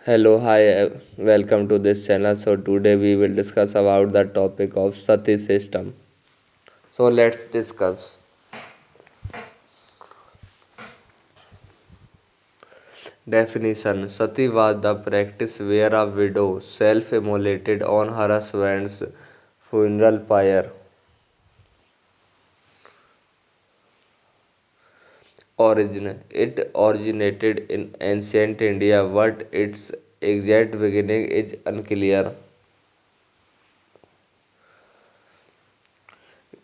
Hello, hi, welcome to this channel. So today we will discuss about the topic of Sati system. So let's discuss. Definition: Sati was the practice where a widow self-immolated on her husband's funeral pyre. It originated in ancient India, but its exact beginning is unclear.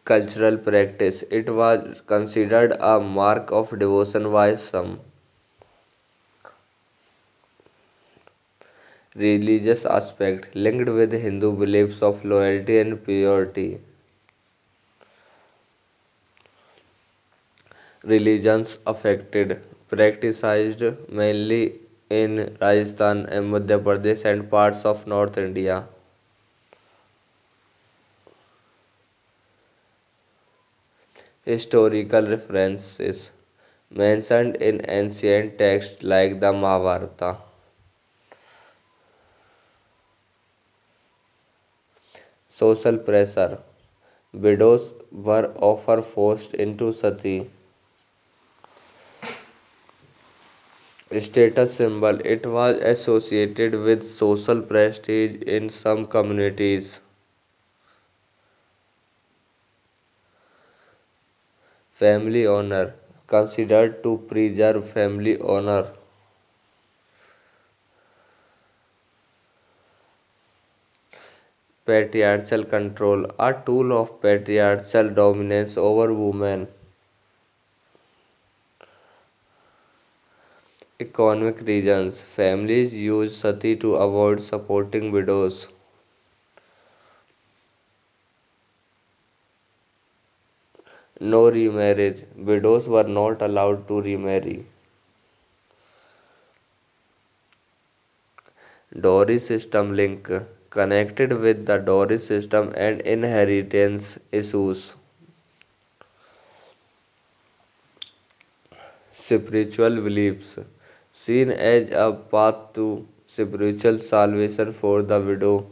Cultural practice: it was considered a mark of devotion by some. Religious aspect linked with Hindu beliefs of loyalty and purity. Religions affected practiced mainly in Rajasthan and Madhya Pradesh and parts of North India. Historical references mentioned in ancient texts like the Mahabharata. Social pressure. Widows were often forced into sati. Status symbol: it was associated with social prestige in some communities. Family honor: considered to preserve family honor. Patriarchal control: a tool of patriarchal dominance over women. Economic reasons: families use sati to avoid supporting widows. No remarriage: widows were not allowed to remarry. Dowry system link: connected with the dowry system and inheritance issues. Spiritual beliefs: seen as a path to spiritual salvation for the widow.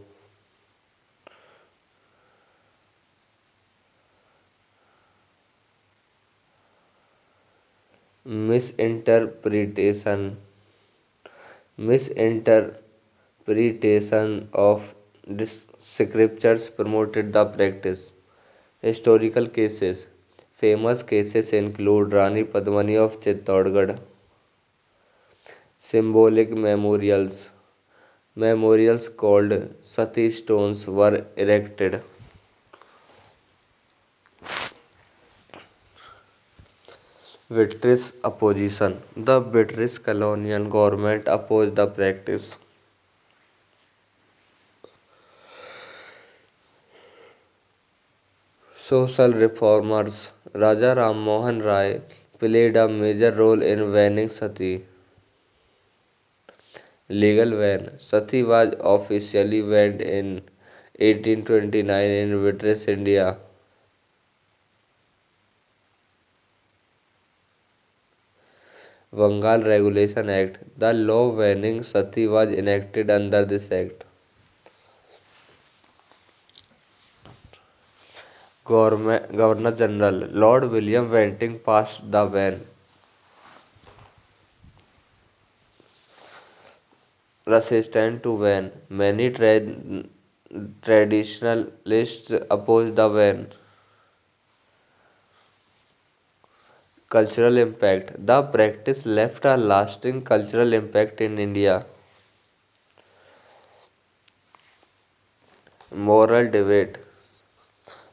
Misinterpretation: misinterpretation of scriptures promoted the practice. Historical cases: famous cases include Rani Padmani of Chittorgarh. Symbolic memorials: memorials called Sati stones were erected. British opposition: the British colonial government opposed the practice. Social reformers: Raja Ram Mohan Rai played a major role in banning sati. Legal ban: sati was officially banned in 1829 in British India. Bengal Regulation Act: the law banning sati was enacted under this act. Governor General Lord William Bentinck passed the ban. Resistant to ban: many traditionalists opposed the ban. Cultural impact: the practice left a lasting cultural impact in India. Moral debate: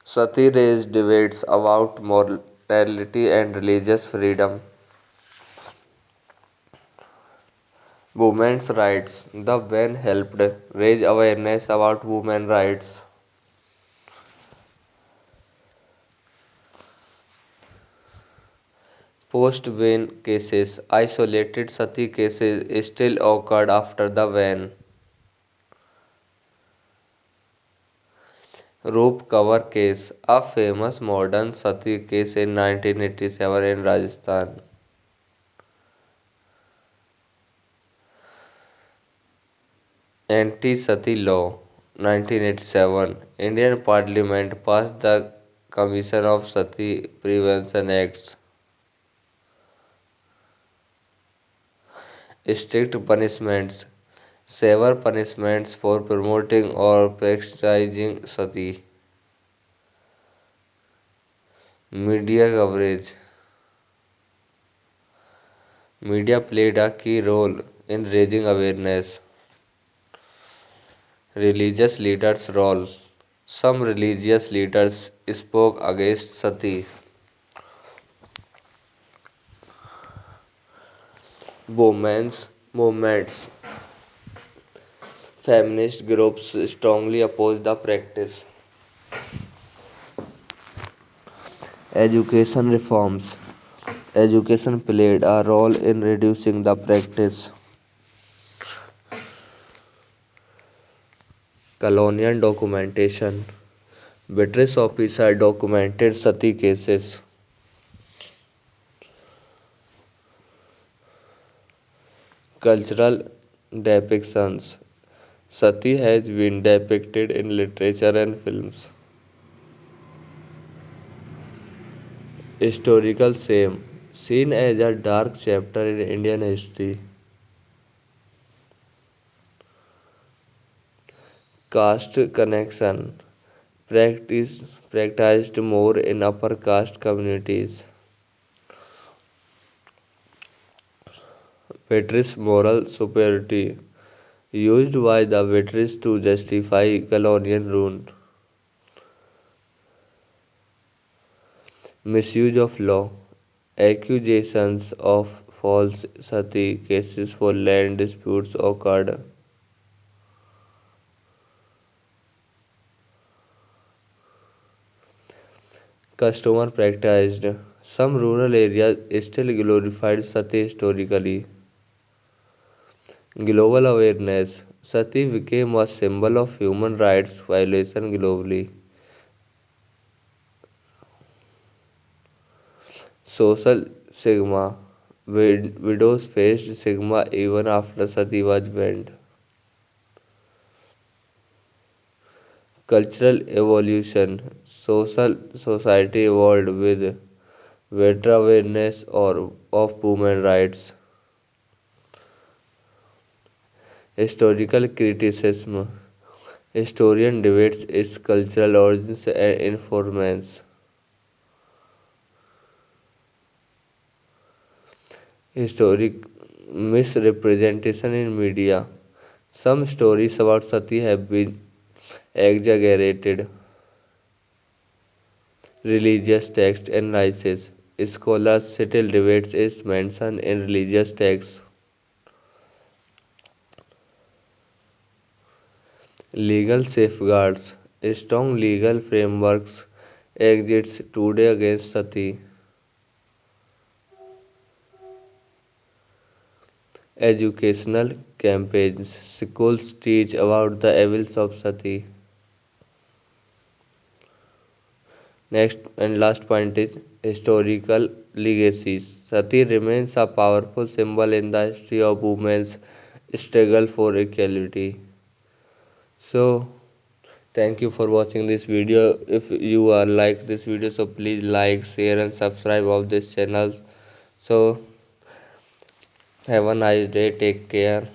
Sati raised debates about morality and religious freedom. Women's rights: the ban helped raise awareness about women's rights. Post-ban cases: isolated sati cases still occurred after the ban. Rope cover case: a famous modern sati case in 1987 in Rajasthan. Anti-Sati Law, 1987. Indian Parliament passed the Commission of Sati Prevention Acts. Strict punishments. Severe punishments for promoting or practicing sati. Media coverage. Media played a key role in raising awareness. Religious leaders' role. Some religious leaders spoke against sati. Women's movements. Feminist groups strongly opposed the practice. Education reforms. Education played a role in reducing the practice. Colonial documentation. British officers documented sati cases. Cultural depictions. Sati has been depicted in literature and films. Historical shame. Seen as a dark chapter in Indian history. Caste connection. Practice practiced more in upper caste communities. British moral superiority. Used by the British to justify colonial rule. Misuse of law. Accusations of false sati cases for land disputes occurred. Customer practiced. Some rural areas still glorified sati historically. Global awareness. Sati became a symbol of human rights violation globally. Social stigma. Widows faced stigma even after sati was banned. Cultural evolution. Social society evolved with greater awareness of women rights. Historical criticism. Historian debates its cultural origins and informants. Historic misrepresentation in media. Some stories about sati have been exaggerated. Religious text analysis. Scholars still debates its mention in religious texts. Legal safeguards. Strong legal frameworks exist today against sati. Educational campaigns. Schools teach about the evils of sati. Next and last point is historical legacies. Sati remains a powerful symbol in the history of women's struggle for equality. So, thank you for watching this video. If you are like this video, so please like, share, and subscribe of this channel. So, have a nice day. Take care.